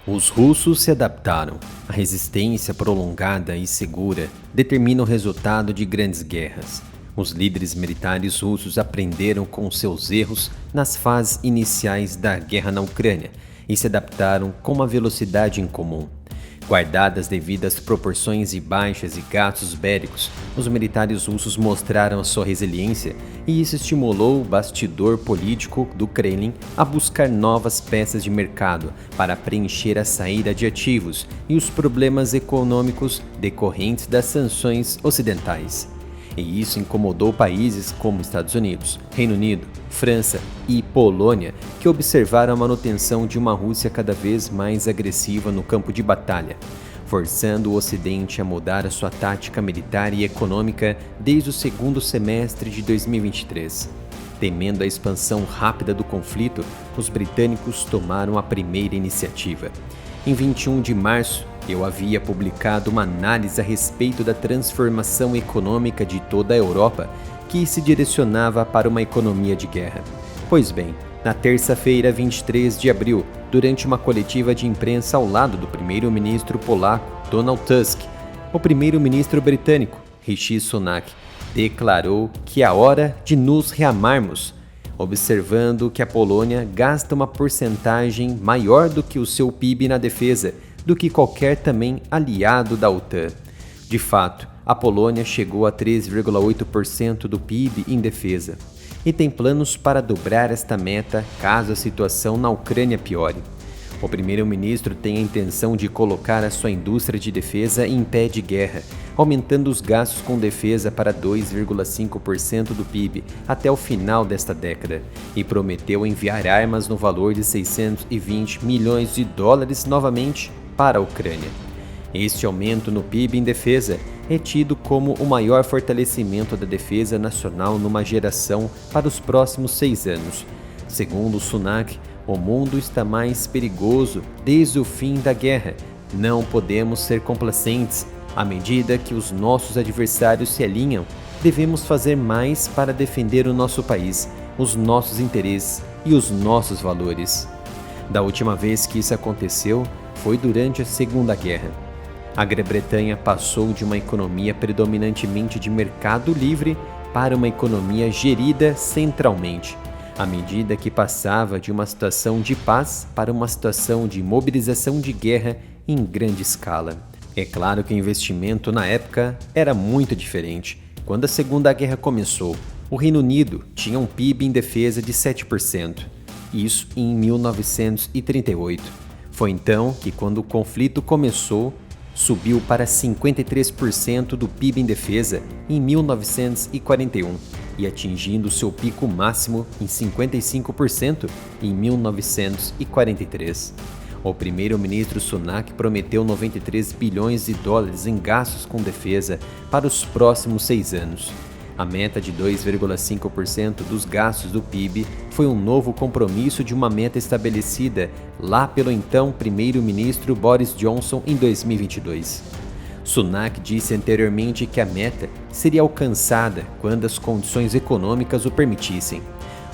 Os russos se adaptaram. A resistência prolongada e segura determina o resultado de grandes guerras. Os líderes militares russos aprenderam com seus erros nas fases iniciais da guerra na Ucrânia e se adaptaram com uma velocidade incomum. Guardadas devidas proporções e baixas e gastos bélicos, os militares russos mostraram a sua resiliência e isso estimulou o bastidor político do Kremlin a buscar novas peças de mercado para preencher a saída de ativos e os problemas econômicos decorrentes das sanções ocidentais. E isso incomodou países como Estados Unidos, Reino Unido, França e Polônia, que observaram a manutenção de uma Rússia cada vez mais agressiva no campo de batalha, forçando o Ocidente a mudar a sua tática militar e econômica desde o segundo semestre de 2023. Temendo a expansão rápida do conflito, os britânicos tomaram a primeira iniciativa. Em 21 de março, eu havia publicado uma análise a respeito da transformação econômica de toda a Europa que se direcionava para uma economia de guerra. Pois bem, na terça-feira, 23 de abril, durante uma coletiva de imprensa ao lado do primeiro-ministro polaco Donald Tusk, o primeiro-ministro britânico Rishi Sunak declarou que é a hora de nos rearmarmos, observando que a Polônia gasta uma porcentagem maior do que o seu PIB na defesa do que qualquer também aliado da OTAN. De fato, a Polônia chegou a 3,8% do PIB em defesa e tem planos para dobrar esta meta caso a situação na Ucrânia piore. O primeiro-ministro tem a intenção de colocar a sua indústria de defesa em pé de guerra, aumentando os gastos com defesa para 2,5% do PIB até o final desta década, e prometeu enviar armas no valor de 620 milhões de dólares novamente para a Ucrânia. Este aumento no PIB em defesa é tido como o maior fortalecimento da defesa nacional numa geração para os próximos 6 anos. Segundo Sunak, o mundo está mais perigoso desde o fim da guerra. Não podemos ser complacentes. À medida que os nossos adversários se alinham, devemos fazer mais para defender o nosso país, os nossos interesses e os nossos valores. Da última vez que isso aconteceu foi durante a Segunda Guerra. A Grã-Bretanha passou de uma economia predominantemente de mercado livre para uma economia gerida centralmente, à medida que passava de uma situação de paz para uma situação de mobilização de guerra em grande escala. É claro que o investimento na época era muito diferente. Quando a Segunda Guerra começou, o Reino Unido tinha um PIB em defesa de 7%, isso em 1938. Foi então que, quando o conflito começou, subiu para 53% do PIB em defesa em 1941 e atingindo seu pico máximo em 55% em 1943. O primeiro-ministro Sunak prometeu 93 bilhões de dólares em gastos com defesa para os próximos 6 anos. A meta de 2,5% dos gastos do PIB foi um novo compromisso de uma meta estabelecida lá pelo então primeiro-ministro Boris Johnson em 2022. Sunak disse anteriormente que a meta seria alcançada quando as condições econômicas o permitissem.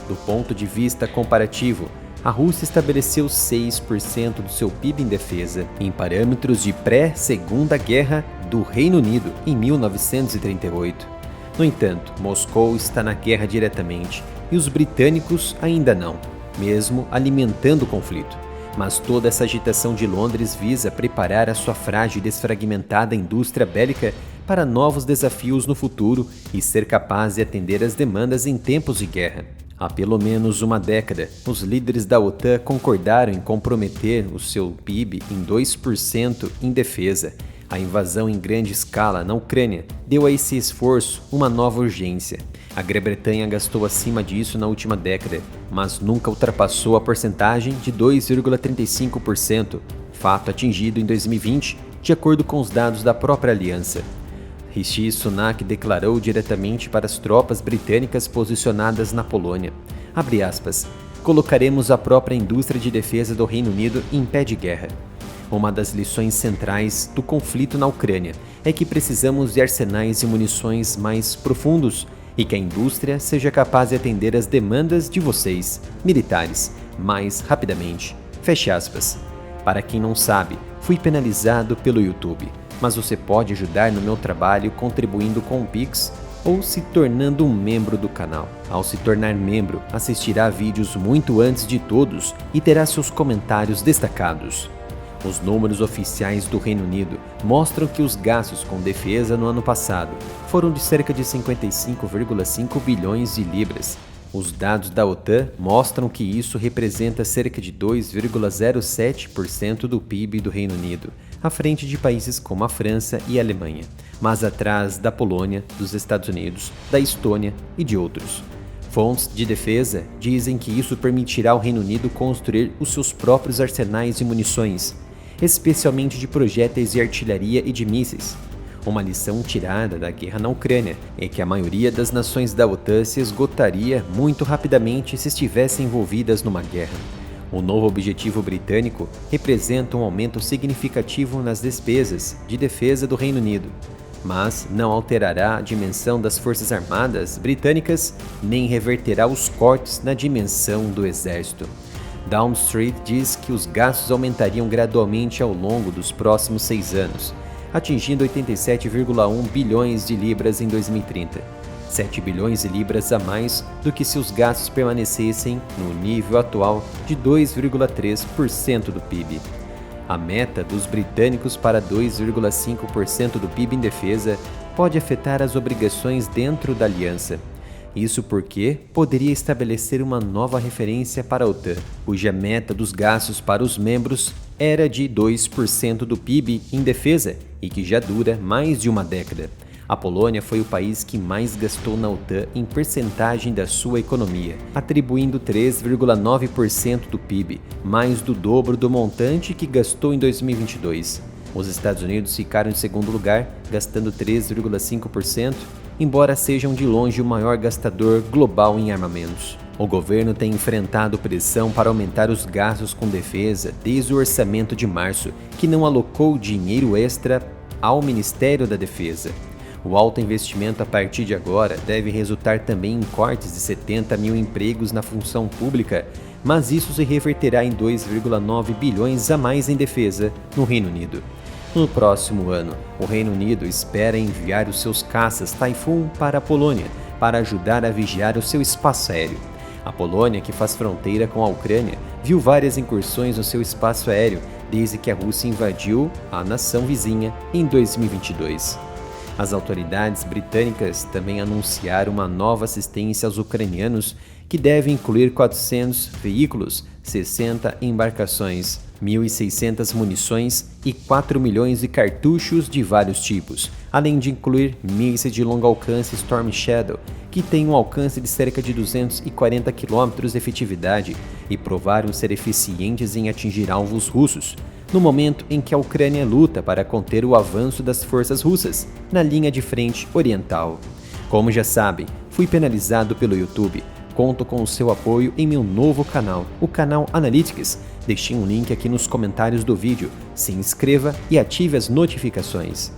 Do ponto de vista comparativo, a Rússia estabeleceu 6% do seu PIB em defesa, em parâmetros de pré-Segunda Guerra do Reino Unido em 1938. No entanto, Moscou está na guerra diretamente e os britânicos ainda não, mesmo alimentando o conflito. Mas toda essa agitação de Londres visa preparar a sua frágil e desfragmentada indústria bélica para novos desafios no futuro e ser capaz de atender às demandas em tempos de guerra. Há pelo menos uma década, os líderes da OTAN concordaram em comprometer o seu PIB em 2% em defesa. A invasão em grande escala na Ucrânia deu a esse esforço uma nova urgência. A Grã-Bretanha gastou acima disso na última década, mas nunca ultrapassou a porcentagem de 2,35%, fato atingido em 2020, de acordo com os dados da própria aliança. Rishi Sunak declarou diretamente para as tropas britânicas posicionadas na Polônia, abre aspas, colocaremos a própria indústria de defesa do Reino Unido em pé de guerra. Uma das lições centrais do conflito na Ucrânia é que precisamos de arsenais e munições mais profundos e que a indústria seja capaz de atender às demandas de vocês, militares, mais rapidamente. Feche aspas. Para quem não sabe, fui penalizado pelo YouTube, mas você pode ajudar no meu trabalho contribuindo com o Pix ou se tornando um membro do canal. Ao se tornar membro, assistirá vídeos muito antes de todos e terá seus comentários destacados. Os números oficiais do Reino Unido mostram que os gastos com defesa no ano passado foram de cerca de 55,5 bilhões de libras. Os dados da OTAN mostram que isso representa cerca de 2,07% do PIB do Reino Unido, à frente de países como a França e a Alemanha, mas atrás da Polônia, dos Estados Unidos, da Estônia e de outros. Fontes de defesa dizem que isso permitirá ao Reino Unido construir os seus próprios arsenais de munições, especialmente de projéteis de artilharia e de mísseis. Uma lição tirada da guerra na Ucrânia é que a maioria das nações da OTAN se esgotaria muito rapidamente se estivessem envolvidas numa guerra. O novo objetivo britânico representa um aumento significativo nas despesas de defesa do Reino Unido, mas não alterará a dimensão das Forças Armadas britânicas nem reverterá os cortes na dimensão do exército. Downing Street diz que os gastos aumentariam gradualmente ao longo dos próximos 6 anos, atingindo 87,1 bilhões de libras em 2030, 7 bilhões de libras a mais do que se os gastos permanecessem no nível atual de 2,3% do PIB. A meta dos britânicos para 2,5% do PIB em defesa pode afetar as obrigações dentro da aliança. Isso porque poderia estabelecer uma nova referência para a OTAN, cuja meta dos gastos para os membros era de 2% do PIB em defesa e que já dura mais de uma década. A Polônia foi o país que mais gastou na OTAN em percentagem da sua economia, atribuindo 3,9% do PIB, mais do dobro do montante que gastou em 2022. Os Estados Unidos ficaram em segundo lugar, gastando 3,5%, embora sejam de longe o maior gastador global em armamentos. O governo tem enfrentado pressão para aumentar os gastos com defesa desde o orçamento de março, que não alocou dinheiro extra ao Ministério da Defesa. O alto investimento a partir de agora deve resultar também em cortes de 70 mil empregos na função pública, mas isso se reverterá em 2,9 bilhões a mais em defesa no Reino Unido. No próximo ano, o Reino Unido espera enviar os seus caças Typhoon para a Polônia para ajudar a vigiar o seu espaço aéreo. A Polônia, que faz fronteira com a Ucrânia, viu várias incursões no seu espaço aéreo desde que a Rússia invadiu a nação vizinha em 2022. As autoridades britânicas também anunciaram uma nova assistência aos ucranianos que deve incluir 400 veículos, 60 embarcações, 1.600 munições e 4 milhões de cartuchos de vários tipos, além de incluir mísseis de longo alcance Storm Shadow, que tem um alcance de cerca de 240 km de efetividade e provaram ser eficientes em atingir alvos russos, no momento em que a Ucrânia luta para conter o avanço das forças russas na linha de frente oriental. Como já sabem, fui penalizado pelo YouTube. Conto com o seu apoio em meu novo canal, o canal Analytics. Deixei um link aqui nos comentários do vídeo. Se inscreva e ative as notificações.